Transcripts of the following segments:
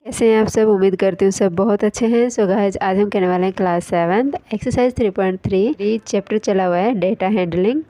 कैसे हैं आप सब। उम्मीद करती हूँ सब बहुत अच्छे हैं। सो गाइस, आज हम करने वाले हैं क्लास 7 एक्सरसाइज 3.3 चैप्टर चला हुआ है डेटा हैंडलिंग।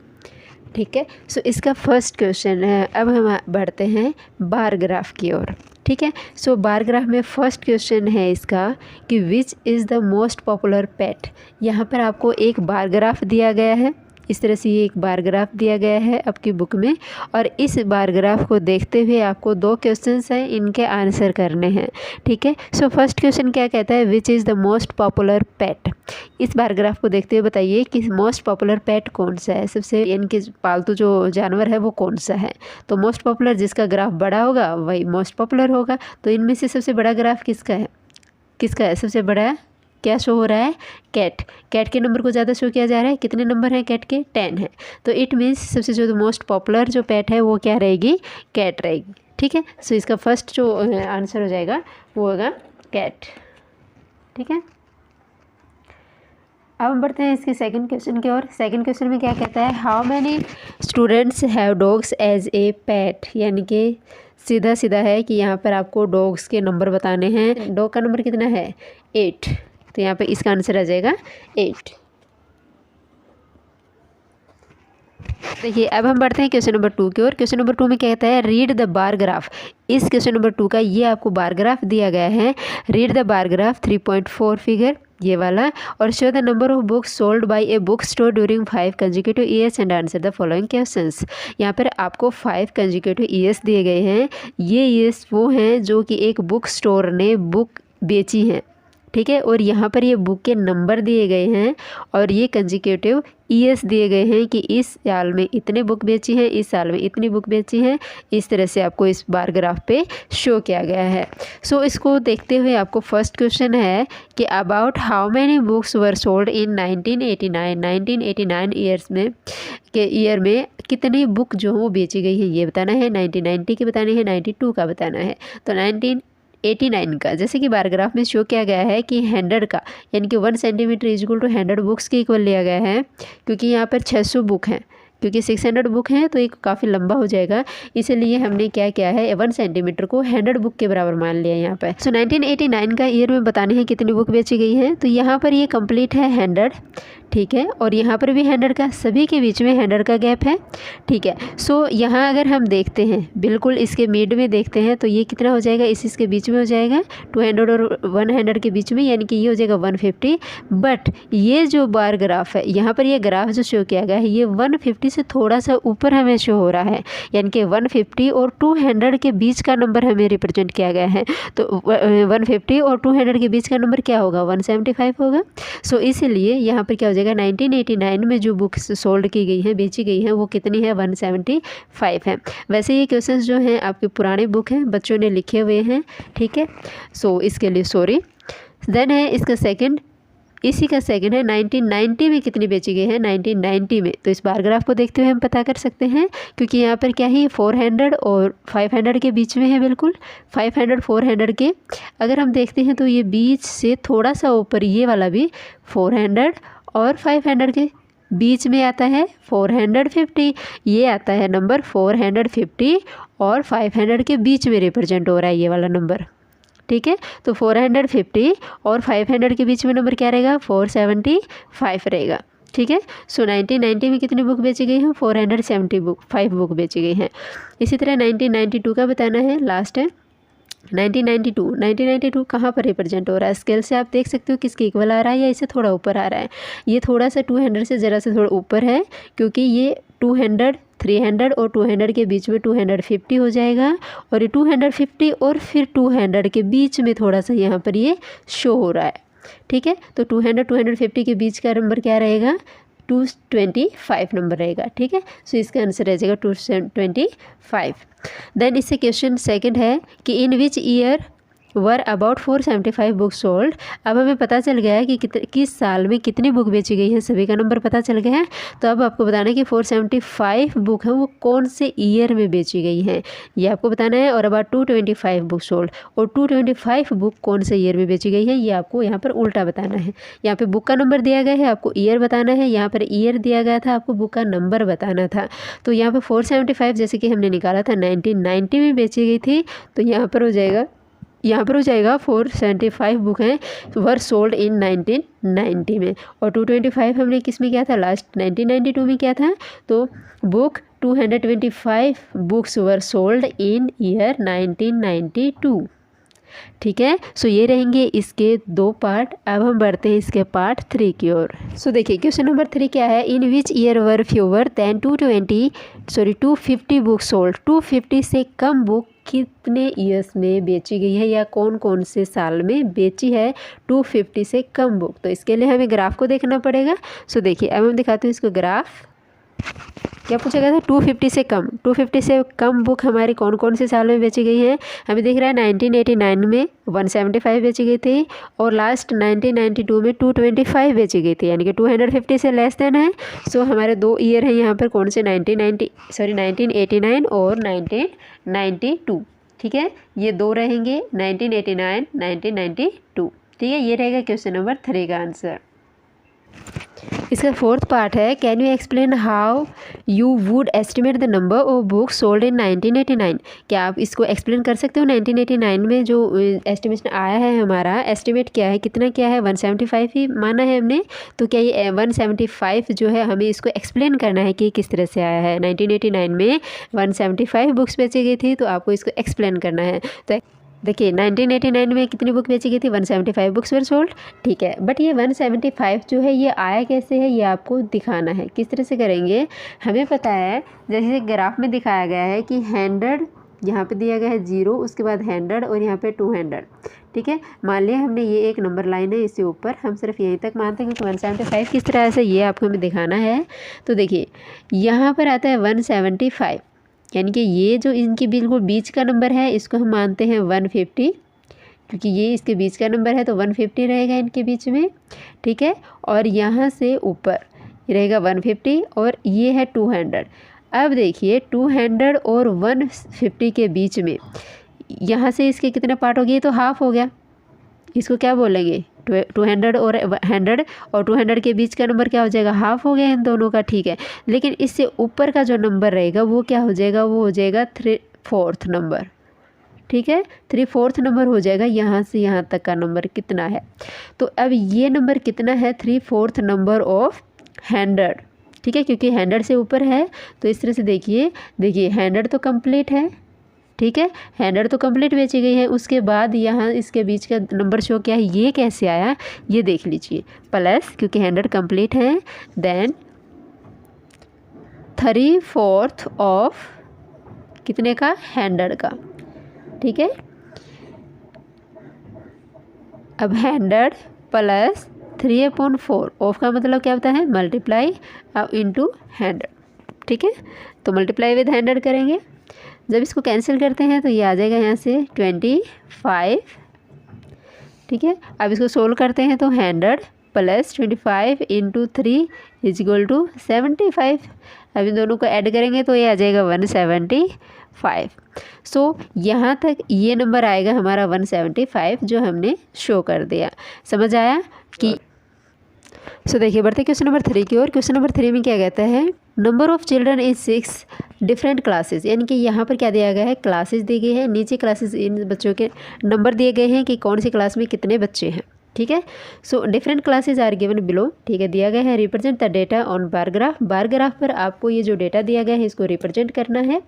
ठीक है, सो इसका फर्स्ट क्वेश्चन है। अब हम बढ़ते हैं बार ग्राफ की ओर। ठीक है, सो बार ग्राफ में फर्स्ट क्वेश्चन है इसका कि which is the most popular pet. यहाँ पर आपको एक बार ग्राफ दिया गया है। इस तरह से ये एक बार ग्राफ दिया गया है आपकी बुक में, और इस बार ग्राफ को देखते हुए आपको दो क्वेश्चंस हैं, इनके आंसर करने हैं। ठीक है, सो फर्स्ट क्वेश्चन क्या कहता है, which is the most popular pet. इस बार ग्राफ को देखते हुए बताइए कि मोस्ट पॉपुलर पेट कौन सा है, सबसे इनके पालतू जो जानवर है वो कौन सा है। तो मोस्ट पॉपुलर जिसका ग्राफ बड़ा होगा वही मोस्ट पॉपुलर होगा। तो इनमें से सबसे बड़ा ग्राफ किसका है, किसका है सबसे बड़ा, क्या शो हो रहा है, कैट। कैट के नंबर को ज़्यादा शो किया जा रहा है। कितने नंबर हैं कैट के, 10 है। तो इट मीन्स सबसे जो मोस्ट पॉपुलर जो पेट है वो क्या रहेगी, कैट रहेगी। ठीक है, सो इसका फर्स्ट जो आंसर हो जाएगा वो होगा कैट। ठीक है, अब हम बढ़ते हैं इसके सेकंड क्वेश्चन की ओर। सेकंड क्वेश्चन में क्या कहता है, how many students have dogs as a pet. यानी कि सीधा सीधा है कि यहाँ पर आपको डॉग्स के नंबर बताने हैं। डॉग का नंबर कितना है, 8। तो यहाँ पे इसका आंसर आ जाएगा 8। देखिए, अब हम बढ़ते हैं क्वेश्चन नंबर 2 की ओर। क्वेश्चन नंबर 2 में कहता है, रीड द बार ग्राफ। इस क्वेश्चन नंबर 2 का ये आपको बार ग्राफ दिया गया है। Read the bar graph 3.4 figure ये वाला, और show the number of books sold by a book store during 5 consecutive years and answer the following questions. यहाँ पर आपको 5 कंजिक्यूटिव ईयर्स दिए गए हैं। ये ईयर्स वो हैं जो कि एक बुक स्टोर ने बुक बेची हैं। ठीक है, और यहाँ पर ये बुक के नंबर दिए गए हैं और ये कंजिक्यूटिव ईयर्स दिए गए हैं कि इस साल में इतने बुक बेची हैं, इस साल में इतनी बुक बेची हैं। इस तरह से आपको इस बार ग्राफ पे शो किया गया है। सो इसको देखते हुए आपको फर्स्ट क्वेश्चन है कि about how many books were sold in 1989 years में के ईयर में कितनी बुक जो वो बेची गई है ये बताना है। 1990 की बतानी है, 92 का बताना है। तो 1989 का, जैसे कि बार ग्राफ में शो किया गया है कि 100 का, यानी कि 1 centimetre is equal to 100 books के इक्वल लिया गया है, क्योंकि यहाँ पर 600 बुक हैं। क्योंकि 600 बुक हैं तो एक काफ़ी लंबा हो जाएगा, इसीलिए हमने क्या किया है, 1 सेंटीमीटर को 100 बुक के बराबर मान लिया यहाँ पर। सो 1989 का ईयर में बताने हैं कितनी बुक बेची गई है। तो यहाँ पर ये कंप्लीट है 100। ठीक है, और यहाँ पर भी 100 का, सभी के बीच में 100 का गैप है। ठीक है, सो यहाँ अगर हम देखते हैं बिल्कुल इसके मिड में देखते हैं तो ये कितना हो जाएगा, इसके बीच में हो जाएगा 200 और 100 के बीच में, यानी कि ये हो जाएगा 150। बट ये जो बार ग्राफ है, यहाँ पर ये ग्राफ जो शो किया गया है ये 150 से थोड़ा सा ऊपर हमें शो हो रहा है, यानी कि 150 और 200 के बीच का नंबर हमें रिप्रेजेंट किया गया है। तो 150 और 200 के बीच का नंबर क्या होगा, 175 होगा। सो इसीलिए यहाँ पर क्या हो जाएगा, 1989 में जो बुक्स सोल्ड की गई हैं, बेची गई हैं, वो कितनी है, 175 है। वैसे ये क्वेश्चंस जो हैं आपके पुराने बुक हैं, बच्चों ने लिखे हुए हैं। ठीक है, सो इसके लिए सॉरी। देन है इसका सेकंड, इसी का सेकंड है 1990 में कितनी बेची गई है, 1990 में। तो इस बार ग्राफ को देखते हुए हम पता कर सकते हैं, क्योंकि यहाँ पर क्या है, 400 और 500 के बीच में है, बिल्कुल 500 400 के। अगर हम देखते हैं तो ये बीच से थोड़ा सा ऊपर ये वाला भी 400 और 500 के बीच में आता है 450। ये आता है नंबर 450 और 500 के बीच में रिप्रेजेंट हो रहा है ये वाला नंबर। ठीक है, तो 450 और 500 के बीच में नंबर क्या रहेगा, 475 रहेगा। ठीक है, सो 1990 में कितनी बुक बेची गई है, 475 बुक बेची गई हैं। इसी तरह 1992 का बताना है, लास्ट है 1992 कहाँ पर रिप्रेजेंट हो रहा है। स्केल से आप देख सकते हो किसके इक्वल आ रहा है या इससे थोड़ा ऊपर आ रहा है। ये थोड़ा सा 200 से ज़रा से थोड़ा ऊपर है, क्योंकि ये 200 300 और 200 के बीच में 250 हो जाएगा, और ये 250 और फिर 200 के बीच में थोड़ा सा यहाँ पर ये शो हो रहा है। ठीक है, तो 200 250 के बीच का नंबर क्या रहेगा, 225 नंबर रहेगा। ठीक है, सो इसका आंसर रह जाएगा 225। देन इससे क्वेश्चन सेकंड है कि in which year were about 475 book sold. अब हमें पता चल गया है कि किस साल में कितनी बुक बेची गई है, सभी का नंबर पता चल गया है। तो अब आपको बताना है कि 475 बुक है वो कौन से ईयर में बेची गई हैं, ये आपको बताना है। और अबाउट 225 बुक सोल्ड, और 225 बुक कौन से ईयर में बेची गई है ये आपको यहाँ पर उल्टा बताना है। यहाँ पे बुक का नंबर दिया गया है, आपको ईयर बताना है। यहाँ पर ईयर दिया गया था, आपको बुक का नंबर बताना था। तो यहाँ पर 475 जैसे कि हमने निकाला था 1990 में बेची गई थी, तो यहाँ पर हो जाएगा यहाँ पर हो जाएगा 475 बुक हैं वर सोल्ड इन 1990 में, और 225 हमने किस में किया था, लास्ट 1992 में किया था। तो book 225 books were sold in year 1992। ठीक है, सो ये रहेंगे इसके 2 पार्ट। अब हम बढ़ते हैं इसके पार्ट 3 की ओर। सो देखिए क्वेश्चन नंबर 3 क्या है, in which year were fewer than 250 books sold. 250 से कम बुक कितने ईयर्स में बेची गई है, या कौन कौन से साल में बेची है 250 से कम बुक। तो इसके लिए हमें ग्राफ को देखना पड़ेगा। सो देखिए अब हम दिखाते हैं इसको ग्राफ। क्या पूछा गया था, 250 से कम। 250 से कम बुक हमारी कौन कौन से साल में बेची गई है। हमें दिख रहा है 1989 में 175 बेची गई थी, और लास्ट 1992 में 225 बेची गई थी, यानी कि 250 से लेस देन है। सो हमारे 2 ईयर हैं यहाँ पर, कौन से 1989 और 1992। ठीक है, ये 2 रहेंगे, 1989 1992। ठीक है, ये रहेगा क्वेश्चन नंबर 3 का आंसर। इसका 4th पार्ट है, can you explain how you would estimate the number of books sold in 1989। क्या आप इसको एक्सप्लेन कर सकते हो, 1989 में जो एस्टिमेशन आया है, हमारा एस्टिमेट क्या है, कितना क्या है, 175 ही माना है हमने। तो क्या ये 175 जो है हमें इसको एक्सप्लेन करना है कि किस तरह से आया है। 1989 में 175 बुक्स बेची गई थी, तो आपको इसको एक्सप्लेन करना है। तो देखिए 1989 में कितनी बुक बेची गई थी, 175 बुक्स वर सोल्ड। ठीक है, बट ये 175 जो है ये आया कैसे है, ये आपको दिखाना है। किस तरह से करेंगे, हमें पता है जैसे ग्राफ में दिखाया गया है कि 100 यहाँ पे दिया गया है 0, उसके बाद 100 और यहाँ पे 200। ठीक है, मान लिया हमने ये एक नंबर लाइन है, इससे ऊपर हम सिर्फ यहीं तक मानते हैं, क्योंकि 175 किस तरह से ये आपको हमें दिखाना है। तो देखिए यहाँ पर आता है 175, यानी कि ये जो इनके बिल्कुल बीच का नंबर है इसको हम मानते हैं 150, क्योंकि ये इसके बीच का नंबर है तो 150 रहेगा इनके बीच में। ठीक है, और यहाँ से ऊपर रहेगा 150 और ये है 200। अब देखिए 200 और 150 के बीच में यहाँ से इसके कितने पार्ट हो गए, तो हाफ हो गया। इसको क्या बोलेंगे, 200 और 100 और 200 के बीच का नंबर क्या हो जाएगा, हाफ हो गया इन दोनों का। ठीक है, लेकिन इससे ऊपर का जो नंबर रहेगा वो क्या हो जाएगा, वो हो जाएगा 3/4 नंबर। ठीक है, 3/4 नंबर हो जाएगा। यहाँ से यहाँ तक का नंबर कितना है, तो अब ये नंबर कितना है, 3/4 नंबर ऑफ 100। ठीक है, क्योंकि 100 से ऊपर है, तो इस तरह से देखिए 100 तो कंप्लीट है। ठीक है, 100 तो कंप्लीट बेची गई है। उसके बाद यहाँ इसके बीच का नंबर शो क्या है, ये कैसे आया, ये देख लीजिए। प्लस, क्योंकि 100 कंप्लीट है, देन 3/4 ऑफ कितने का, 100 का। ठीक है, अब 100 प्लस 3/4 ऑफ का मतलब क्या होता है, मल्टीप्लाई इंटू 100। ठीक है, तो मल्टीप्लाई विद 100 करेंगे। जब इसको कैंसिल करते हैं तो ये आ जाएगा यहाँ से 25। ठीक है, अब इसको सोल्व करते हैं तो 100 प्लस 25 इंटू 3 = 75। अब इन दोनों को ऐड करेंगे तो ये आ जाएगा 175। सो यहाँ तक ये नंबर आएगा हमारा 175 जो हमने शो कर दिया। समझ आया कि सो देखिए बढ़ते क्वेश्चन नंबर 3 की ओर। क्वेश्चन नंबर 3 में क्या कहता है, number of children is 6 different classes. यानी कि यहाँ पर क्या दिया गया है, क्लासेस दी गई है, नीचे क्लासेस इन बच्चों के नंबर दिए गए हैं कि कौन सी क्लास में कितने बच्चे हैं। ठीक है, so different classes are given below. ठीक है, दिया गया है represent the data on bar graph. Bar graph पर आपको ये जो डेटा दिया गया है इसको रिप्रेजेंट करना है।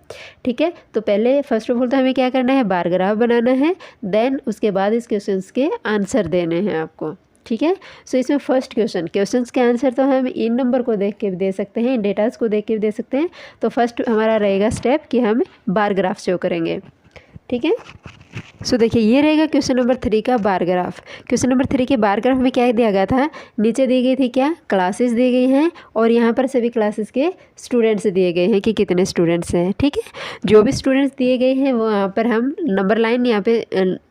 ठीक है, तो पहले फर्स्ट ऑफ ऑल तो हमें क्या करना है, बार ग्राफ बनाना है, देन उसके बाद इस क्वेश्चन के आंसर देने हैं आपको। ठीक है, सो इसमें फर्स्ट क्वेश्चंस के आंसर तो हम इन नंबर को देख के भी दे सकते हैं, इन डेटास को देख के भी दे सकते हैं। तो फर्स्ट हमारा रहेगा स्टेप कि हम बार ग्राफ शो करेंगे। ठीक है, सो देखिए ये रहेगा क्वेश्चन नंबर 3 का बार ग्राफ। क्वेश्चन नंबर 3 के बार ग्राफ में क्या दिया गया था, नीचे दी गई थी क्या, क्लासेस दी गई हैं, और यहाँ पर सभी क्लासेस के स्टूडेंट्स दिए गए हैं कि कितने स्टूडेंट्स हैं। ठीक है, जो भी स्टूडेंट्स दिए गए हैं वो यहाँ पर हम नंबर लाइन यहाँ पे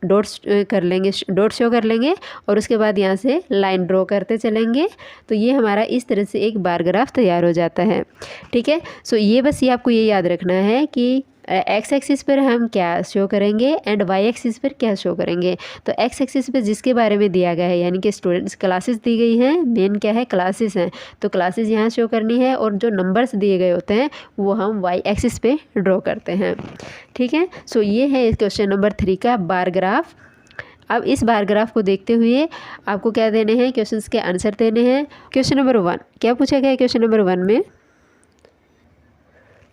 डॉट्स कर लेंगे, डॉट शो कर लेंगे, और उसके बाद यहाँ से लाइन ड्रॉ करते चलेंगे। तो ये हमारा इस तरह से एक बार ग्राफ तैयार हो जाता है। ठीक है, सो ये बस ये आपको ये याद रखना है कि एक्स एक्सिस पर हम क्या शो करेंगे एंड वाई एक्सिस पर क्या शो करेंगे। तो एक्स एक्सिस पर जिसके बारे में दिया गया है, यानी कि स्टूडेंट्स क्लासेस दी गई हैं, मेन क्या है क्लासेस हैं, तो क्लासेस यहाँ शो करनी है, और जो नंबर्स दिए गए होते हैं वो हम वाई एक्सिस पे ड्रॉ करते हैं। ठीक है, सो ये है क्वेश्चन नंबर 3 का बार ग्राफ। अब इस बार ग्राफ को देखते हुए आपको क्या देने हैं, क्वेश्चंस के आंसर देने हैं। क्वेश्चन नंबर 1 क्या पूछा गया है क्वेश्चन नंबर 1 में।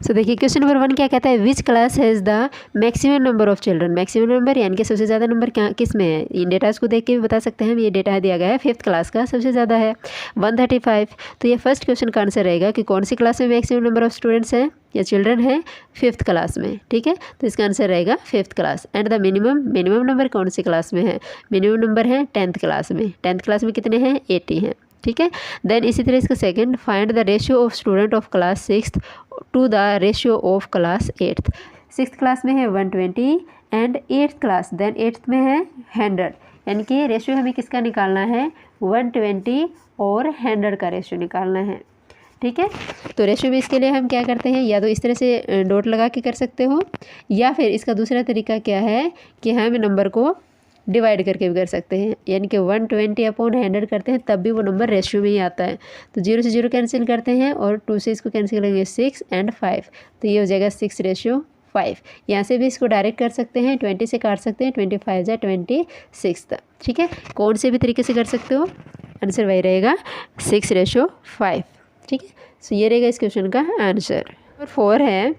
सो देखिए क्वेश्चन नंबर 1 क्या कहता है, which class has the maximum number of children. Maximum number यानी कि सबसे ज़्यादा नंबर क्या किस में है। इन डेटास को देख के भी बता सकते हैं हम, ये डेटा दिया गया है 5th क्लास का सबसे ज़्यादा है 135। तो ये फर्स्ट क्वेश्चन का आंसर रहेगा कि कौन सी क्लास में मैक्सिमम नंबर ऑफ स्टूडेंट्स हैं या चिल्ड्रन है, 5th क्लास में। ठीक है, तो इसका आंसर रहेगा 5th class. And the minimum number कौन सी क्लास में है, मिनिमम नंबर है 10th क्लास में। 10th क्लास में कितने हैं, 80 हैं। ठीक है, देन इसी तरह इसका second, find the ratio of student of class 6th to the ratio of class 8th। 6th class में है 120 and 8th class, then 8th में है 100, यानी कि रेशियो हमें किसका निकालना है, 120 और 100 का रेशियो निकालना है। ठीक है, तो रेशियो में इसके लिए हम क्या करते हैं, या तो इस तरह से डॉट लगा के कर सकते हो, या फिर इसका दूसरा तरीका क्या है कि हम नंबर को डिवाइड करके भी कर सकते हैं, यानी कि 120 अपॉन 100 करते हैं तब भी वो नंबर रेशियो में ही आता है। तो 0 से 0 कैंसिल करते हैं और 2 से इसको कैंसिल करेंगे 6 एंड 5, तो ये हो जाएगा 6:5। यहाँ से भी इसको डायरेक्ट कर सकते हैं, 20 से काट सकते हैं, 25 या 26 तक। ठीक है, कौन से भी तरीके से कर सकते हो, आंसर वही रहेगा 6:5। ठीक है, सो ये रहेगा इस क्वेश्चन का आंसर। नंबर 4 है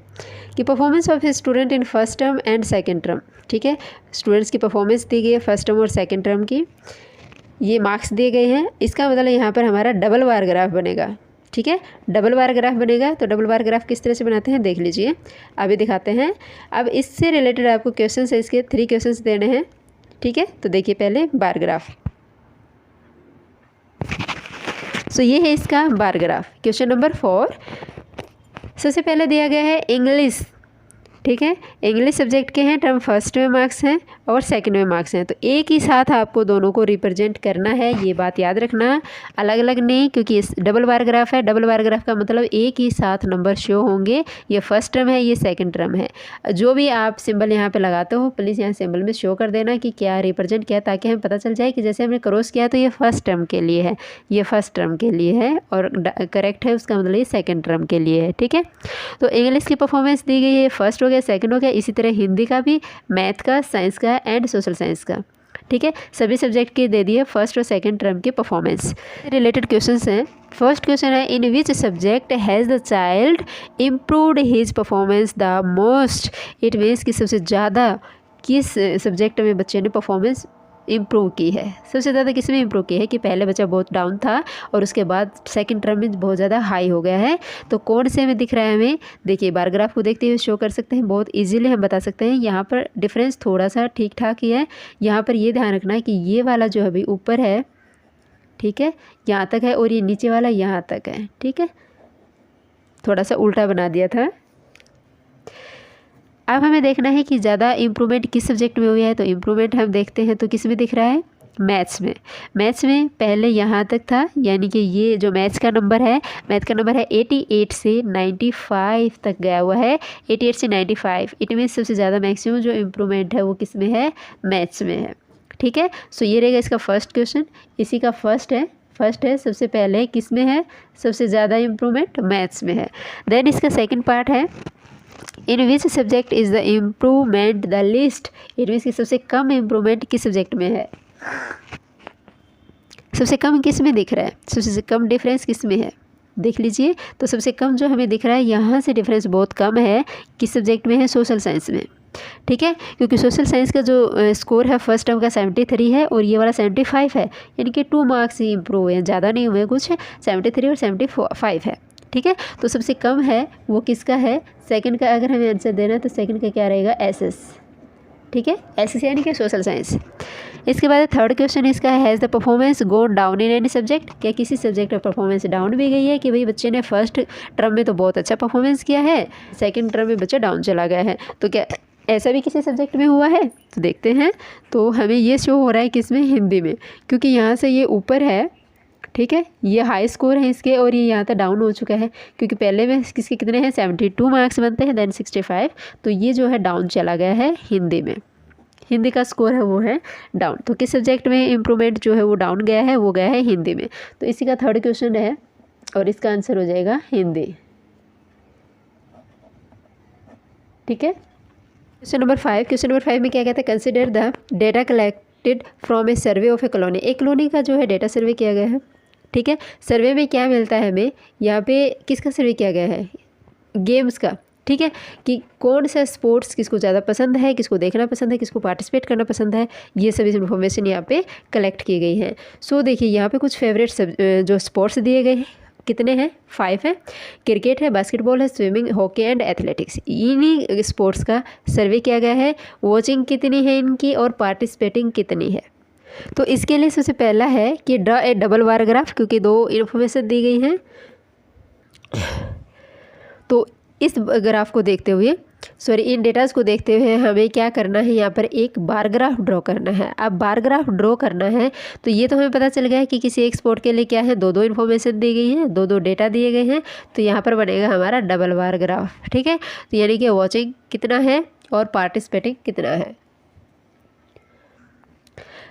कि performance of a student in first term and second term. ठीक है, स्टूडेंट्स की परफॉर्मेंस दी गई है फर्स्ट टर्म और सेकंड टर्म की, ये मार्क्स दिए गए हैं। इसका मतलब यहाँ पर हमारा डबल बार ग्राफ बनेगा। ठीक है, डबल बार ग्राफ बनेगा। तो डबल बार ग्राफ किस तरह से बनाते हैं देख लीजिए, अभी दिखाते हैं। अब इससे रिलेटेड आपको क्वेश्चन है, इसके 3 क्वेश्चन देने हैं। ठीक है, तो देखिए पहले बार ग्राफ। सो ये है इसका बार ग्राफ। क्वेश्चन नंबर 4 सबसे पहले दिया गया है इंग्लिश। ठीक है, इंग्लिश सब्जेक्ट के हैं, टर्म फर्स्ट में मार्क्स हैं और सेकंड में मार्क्स हैं। तो एक ही साथ आपको दोनों को रिप्रेजेंट करना है, ये बात याद रखना, अलग अलग नहीं, क्योंकि इस डबल बार ग्राफ है। डबल बार ग्राफ का मतलब एक ही साथ नंबर शो होंगे। ये फर्स्ट टर्म है, ये सेकंड टर्म है। जो भी आप सिंबल यहाँ पे लगाते हो प्लीज़ यहाँ सिंबल में शो कर देना कि क्या रिप्रेजेंट किया, ताकि हमें पता चल जाए कि जैसे हमने क्रॉस किया तो ये फर्स्ट टर्म के लिए है, ये फर्स्ट टर्म के लिए है, और करेक्ट है उसका मतलब ये सेकेंड टर्म के लिए है। ठीक है, तो इंग्लिश की परफॉर्मेंस दी गई है, फर्स्ट हो गया, सेकंड हो गया। इसी तरह हिंदी का भी, मैथ का, साइंस का एंड सोशल साइंस का। ठीक है, सभी सब्जेक्ट के दे दिए फर्स्ट और सेकंड टर्म की परफॉर्मेंस। रिलेटेड क्वेश्चंस हैं। फर्स्ट क्वेश्चन है, in which subject has the child improved his performance the most. It means कि सबसे ज़्यादा किस सब्जेक्ट में बच्चे ने परफॉर्मेंस इम्प्रूव की है। सबसे ज़्यादा किस में इम्प्रूव की है कि पहले बच्चा बहुत डाउन था और उसके बाद सेकंड टर्म में बहुत ज़्यादा हाई हो गया है। तो कौन से में दिख रहा है हमें, देखिए बार ग्राफ को देखते हुए शो कर सकते हैं, बहुत इजीली हम बता सकते हैं। यहाँ पर डिफरेंस थोड़ा सा ठीक ठाक ही है। यहाँ पर ये ध्यान रखना है कि ये वाला जो अभी ऊपर है, ठीक है, यहाँ तक है, और ये नीचे वाला यहाँ तक है। ठीक है, थोड़ा सा उल्टा बना दिया था। अब हमें देखना है कि ज़्यादा इम्प्रूवमेंट किस सब्जेक्ट में हुई है। तो इम्प्रूवमेंट हम देखते हैं तो किस में दिख रहा है, मैथ्स में। मैथ्स में पहले यहाँ तक था, यानी कि ये जो मैथ्स का नंबर है, मैथ का नंबर है 88 से 95 तक गया हुआ है, 88 से 95। इट मीन्स सबसे ज़्यादा मैक्सिमम जो इम्प्रूवमेंट है वो किस में है, मैथ्स में है। ठीक है, सो ये रहेगा इसका फर्स्ट क्वेश्चन। इसी का फर्स्ट है सबसे पहले किस में है, सबसे ज़्यादा इम्प्रूवमेंट मैथ्स में है। देन इसका सेकेंड पार्ट है, in which subject is the improvement the least. It means कि सबसे कम इम्प्रूवमेंट किस सब्जेक्ट में है, सबसे कम किस में दिख रहा है, सबसे कम डिफरेंस किस में है, देख लीजिए। तो सबसे कम जो हमें दिख रहा है, यहाँ से डिफरेंस बहुत कम है, किस सब्जेक्ट में है, सोशल साइंस में। ठीक है, क्योंकि सोशल साइंस का जो स्कोर है फर्स्ट टर्म का 73 है और ये वाला 75 है, यानी कि 2 मार्क्स ही इम्प्रूव हुए हैं, ज़्यादा नहीं हुए कुछ, 73 और 75 है। ठीक है, तो सबसे कम है वो किसका है, सेकंड का। अगर हमें आंसर देना है तो सेकंड का क्या रहेगा, एसएस। ठीक है, एसएस यानी कि सोशल साइंस। इसके बाद थर्ड क्वेश्चन इसका है, has the performance gone down in any subject. क्या किसी सब्जेक्ट में परफॉर्मेंस डाउन भी गई है, कि भाई बच्चे ने फर्स्ट टर्म में तो बहुत अच्छा परफॉर्मेंस किया है, सेकेंड टर्म में बच्चा डाउन चला गया है। तो क्या ऐसा भी किसी सब्जेक्ट में हुआ है, तो देखते हैं। तो हमें ये शो हो रहा है किस में, हिंदी में, क्योंकि यहाँ से ये ऊपर है। ठीक है, ये हाई स्कोर है इसके, और ये यहाँ तक डाउन हो चुका है, क्योंकि पहले में किसके कितने हैं, 72 मार्क्स बनते हैं, देन 65। तो ये जो है डाउन चला गया है हिंदी में, हिंदी का स्कोर है वो है डाउन। तो किस सब्जेक्ट में इम्प्रूवमेंट जो है वो डाउन गया है, वो गया है हिंदी में। तो इसी का थर्ड क्वेश्चन है और इसका आंसर हो जाएगा हिंदी। ठीक है, क्वेश्चन नंबर 5 में क्या कहते हैं, consider the data collected from A survey of A colony. एक कॉलोनी का जो है डेटा सर्वे किया गया है, ठीक है। सर्वे में क्या मिलता है हमें, यहाँ पे किसका सर्वे किया गया है, गेम्स का, ठीक है, कि कौन सा स्पोर्ट्स किसको ज़्यादा पसंद है, किसको देखना पसंद है, किसको पार्टिसिपेट करना पसंद है, ये सभी इन्फॉर्मेशन यहाँ पे कलेक्ट की गई है। सो देखिए यहाँ पे कुछ फेवरेट जो स्पोर्ट्स दिए गए हैं, कितने हैं, 5 है। क्रिकेट है, बास्केटबॉल है, स्विमिंग, हॉकी एंड एथलेटिक्स, इन्हीं स्पोर्ट्स का सर्वे किया गया है। वॉचिंग कितनी है इनकी और पार्टिसिपेटिंग कितनी है। तो इसके लिए सबसे पहला है कि draw A double bar graph, क्योंकि 2 इन्फॉर्मेशन दी गई हैं। तो इस ग्राफ को देखते हुए, इन डेटाज को देखते हुए हमें क्या करना है, यहाँ पर एक बार ग्राफ ड्रॉ करना है। अब बार ग्राफ ड्रॉ करना है तो ये तो हमें पता चल गया है कि किसी एक स्पोर्ट के लिए क्या है, 2 इन्फॉर्मेशन दी गई है, 2 डेटा दिए गए हैं। तो यहाँ पर बनेगा हमारा डबल बार ग्राफ, ठीक है। तो यानी कि वॉचिंग कितना है और पार्टिसिपेटिंग कितना है।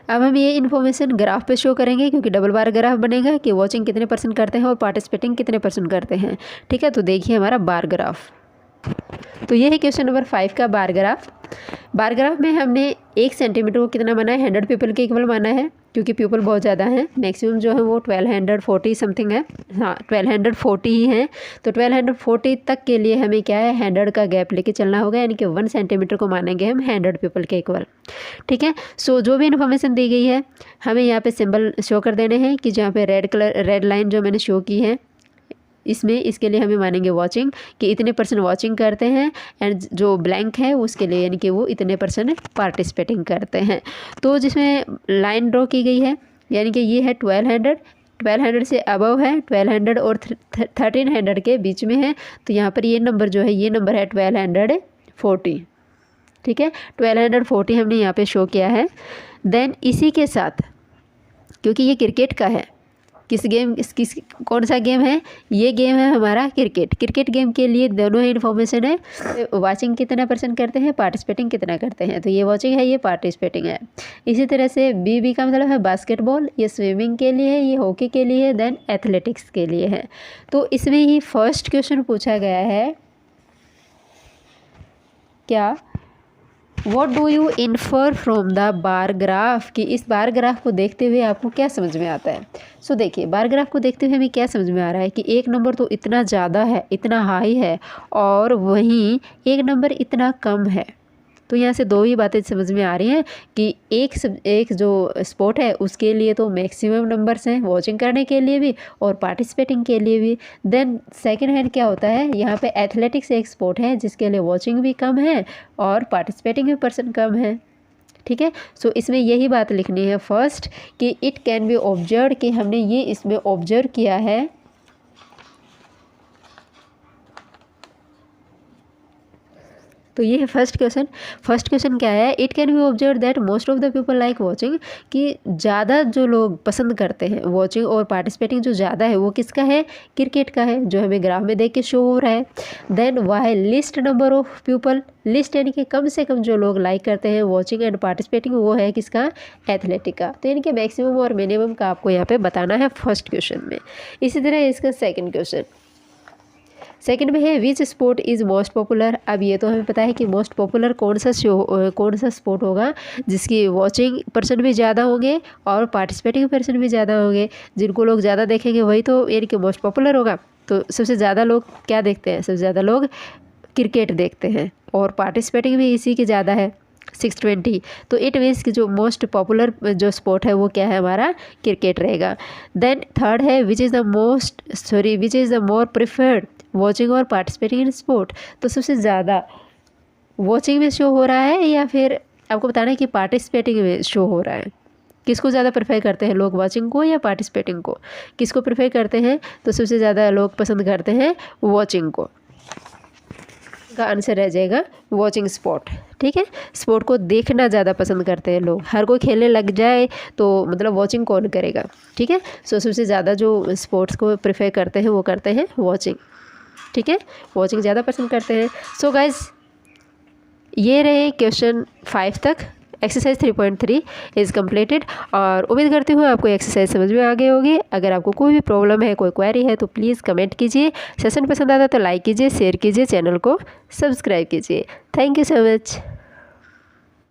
अब हम ये इन्फॉर्मेशन ग्राफ पे शो करेंगे, क्योंकि डबल बार ग्राफ बनेगा कि वॉचिंग कितने % करते हैं और पार्टिसिपेटिंग कितने % करते हैं, ठीक है। तो देखिए हमारा बार ग्राफ, तो ये है क्वेश्चन नंबर 5 का बार ग्राफ। बार ग्राफ में हमने 1 सेंटीमीटर को कितना माना है, 100 पीपल के इक्वल माना है, क्योंकि पीपल बहुत ज़्यादा हैं। मैक्सिमम जो है वो 1240 समथिंग है, हाँ 1240 ही है। तो 1240 तक के लिए हमें क्या है, 100 का गैप लेके चलना होगा, यानी कि 1 सेंटीमीटर को मानेंगे हम 100 पीपल के इक्वल, ठीक है। सो जो भी इन्फॉर्मेशन दी गई है हमें यहाँ पे सिंबल शो कर देने हैं, कि जहाँ पे रेड लाइन जो मैंने शो की है इसमें, इसके लिए हमें मानेंगे वॉचिंग कि इतने % वॉचिंग करते हैं, एंड जो ब्लैंक है उसके लिए यानी कि वो इतने % पार्टिसिपेटिंग करते हैं। तो जिसमें लाइन ड्रॉ की गई है, यानी कि ये है 1200 से अबव है, 1200 और 1300 के बीच में है। तो यहाँ पर ये नंबर जो है, ये नंबर है 1240, ठीक है। 1240 हमने यहाँ पे शो किया है। देन इसी के साथ, क्योंकि ये क्रिकेट का है, कौन सा गेम है, ये गेम है हमारा क्रिकेट गेम के लिए दोनों ही इन्फॉर्मेशन है। वॉचिंग कितना % करते हैं, पार्टिसिपेटिंग कितना करते हैं, तो ये वॉचिंग है, ये पार्टिसिपेटिंग है। इसी तरह से बी का मतलब है बास्केटबॉल, ये स्विमिंग के लिए है, ये हॉकी के लिए है, देन एथलेटिक्स के लिए है। तो इसमें ही फर्स्ट क्वेश्चन पूछा गया है, क्या What do you infer from the bar graph, कि इस बार ग्राफ को देखते हुए आपको क्या समझ में आता है। सो देखिए बार ग्राफ को देखते हुए हमें क्या समझ में आ रहा है कि एक नंबर तो इतना ज़्यादा है, इतना हाई है, और वहीं एक नंबर इतना कम है। तो यहाँ से 2 ही बातें समझ में आ रही हैं कि एक जो स्पोर्ट है उसके लिए तो मैक्सिमम नंबर्स हैं वॉचिंग करने के लिए भी और पार्टिसिपेटिंग के लिए भी। देन सेकंड हैंड क्या होता है, यहाँ पे एथलेटिक्स एक स्पोर्ट है जिसके लिए वॉचिंग भी कम है और पार्टिसिपेटिंग भी % कम है, ठीक है। सो इसमें यही बात लिखनी है फर्स्ट, कि इट कैन बी ऑब्जर्व, कि हमने ये इसमें ऑब्जर्व किया है। तो ये है फर्स्ट क्वेश्चन क्या है, it can be observe that most of the people like watching, कि ज़्यादा जो लोग पसंद करते हैं वॉचिंग और पार्टिसिपेटिंग जो ज़्यादा है वो किसका है, क्रिकेट का है, जो हमें ग्राफ में देख के शो हो रहा है। Then why least number of people, least यानी कि कम से कम जो लोग लाइक करते हैं वॉचिंग एंड पार्टिसिपेटिंग, वो है किसका, एथलेटिक का। तो यानी कि मैक्सिमम और मिनिमम का आपको यहाँ पे बताना है फर्स्ट क्वेश्चन में। इसी तरह इसका सेकंड में है which sport is most popular. अब ये तो हमें पता है कि मोस्ट पॉपुलर कौन सा स्पोर्ट होगा जिसकी वॉचिंग % भी ज़्यादा होंगे और पार्टिसिपेटिंग % भी ज़्यादा होंगे, जिनको लोग ज़्यादा देखेंगे वही तो यानी कि मोस्ट पॉपुलर होगा। तो सबसे ज़्यादा लोग क्या देखते हैं, सबसे ज़्यादा लोग क्रिकेट देखते हैं और पार्टिसिपेटिंग भी इसी की ज़्यादा है 620। तो इट मीन्स कि जो मोस्ट पॉपुलर जो स्पोर्ट है वो क्या है, हमारा क्रिकेट रहेगा। देन थर्ड है which is the more preferred watching और पार्टिसिपेटिंग इन स्पोर्ट। तो सबसे ज़्यादा वॉचिंग में शो हो रहा है या फिर आपको बताना है कि पार्टिसिपेटिंग में शो हो रहा है, किसको ज़्यादा प्रेफर करते हैं लोग, वॉचिंग को या पार्टिसिपेटिंग को, किसको प्रेफर करते हैं, तो सबसे ज़्यादा लोग पसंद करते हैं वॉचिंग को। का आंसर रह जाएगा वॉचिंग स्पोर्ट, ठीक है। स्पोर्ट को देखना ज़्यादा पसंद करते हैं लोग, हर कोई खेलने लग जाए तो मतलब वॉचिंग कौन करेगा, ठीक है। सो सबसे ज़्यादा जो स्पोर्ट्स को प्रेफर करते हैं वो करते हैं वॉचिंग, ठीक है, वॉचिंग ज़्यादा पसंद करते हैं। सो गाइज ये रहे क्वेश्चन 5 तक, एक्सरसाइज 3.3 इज़ कम्प्लीटेड। और उम्मीद करती हूँ आपको एक्सरसाइज समझ में आ गई होगी। अगर आपको कोई भी प्रॉब्लम है, कोई क्वेरी है तो प्लीज़ कमेंट कीजिए। सेशन पसंद आता तो लाइक कीजिए, शेयर कीजिए, चैनल को सब्सक्राइब कीजिए। Thank you so much.